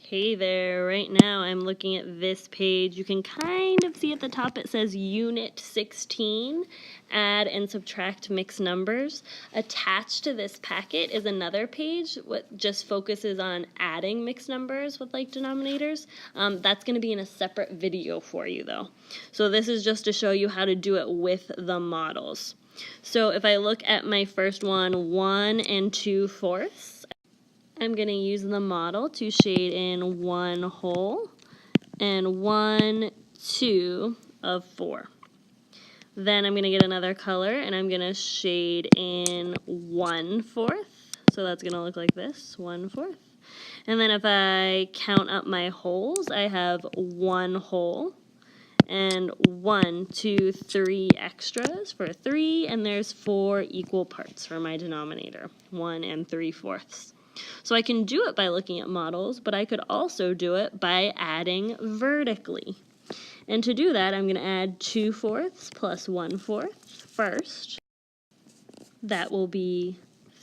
Hey there, right now I'm looking at this page. You can kind of see at the top it says Unit 16, Add and Subtract Mixed Numbers. Attached to this packet is another page what just focuses on adding mixed numbers with like denominators. That's going to be in a separate video for you though. So this is just to show you how to do it with the models. So if I look at my first one, 1 2/4, I'm going to use the model to shade in 1 whole and 1, 2 of 4. Then I'm going to get another color and I'm going to shade in 1/4. So that's going to look like this, 1/4. And then if I count up my holes, I have 1 whole and 1, 2, 3 extras for 3, and there's 4 equal parts for my denominator, 1 3/4. So I can do it by looking at models, but I could also do it by adding vertically. And to do that, I'm going to add 2/4 plus 1/4 first. That will be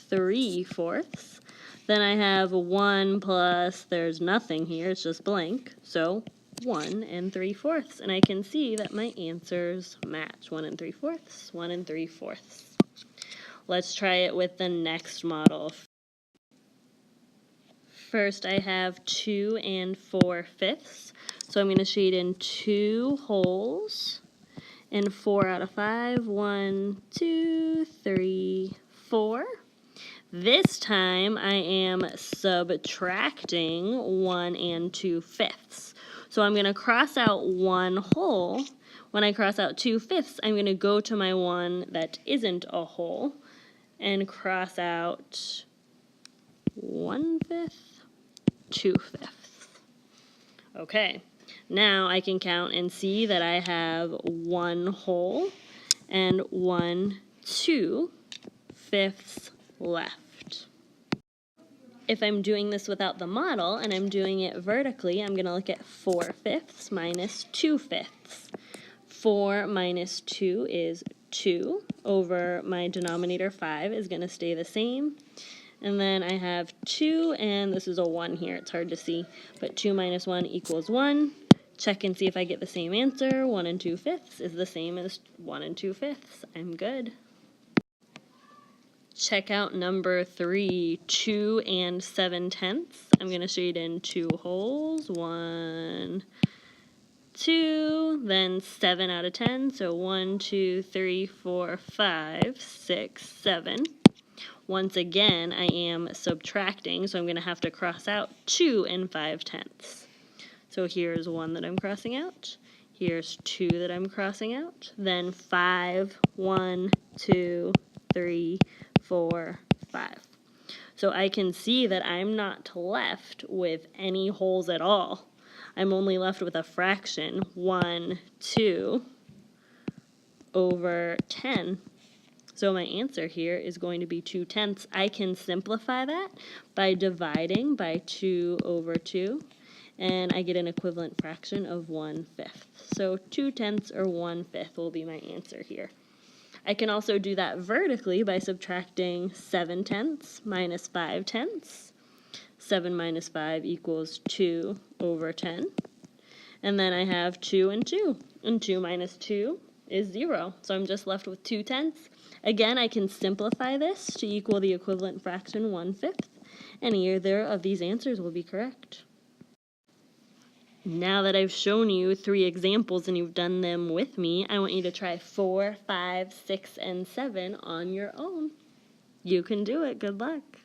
3/4. Then I have 1 plus, there's nothing here, it's just blank, so 1 3/4. And I can see that my answers match, 1 3/4, 1 3/4. Let's try it with the next model. First, I have 2 4/5, so I'm going to shade in 2 holes and 4 out of 5. 1, 2, 3, 4. This time, I am subtracting 1 2/5. So I'm going to cross out 1 whole. When I cross out 2/5, I'm going to go to my one that isn't a whole and cross out 1/5. 2/5. Okay, now I can count and see that I have 1 whole and 1 2/5 left. If I'm doing this without the model and I'm doing it vertically, I'm going to look at 4/5 minus 2/5. 4 minus 2 is 2 over my denominator 5 is going to stay the same. And then I have 2, and this is a 1 here. It's hard to see, but 2 minus 1 equals 1. Check and see if I get the same answer. 1 2/5 is the same as 1 2/5. I'm good. Check out number 3, 2 7/10. I'm going to shade in 2 holes. 1, 2, then 7 out of 10. So 1, 2, 3, 4, 5, 6, 7. Once again, I am subtracting, so I'm going to have to cross out 2 5/10. So here's 1 that I'm crossing out. Here's 2 that I'm crossing out. Then 5, 1, 2, 3, 4, 5. So I can see that I'm not left with any holes at all. I'm only left with a fraction, 1, 2 over 10. So my answer here is going to be 2/10. I can simplify that by dividing by 2 over 2, and I get an equivalent fraction of 1/5. So 2/10 or 1/5 will be my answer here. I can also do that vertically by subtracting 7/10 minus 5/10. 7 minus 5 equals 2 over 10. And then I have 2 and 2. And 2 minus 2 is 0. So I'm just left with 2/10. Again, I can simplify this to equal the equivalent fraction 1/5, and either of these answers will be correct. Now that I've shown you 3 examples and you've done them with me, I want you to try 4, 5, 6, and 7 on your own. You can do it. Good luck.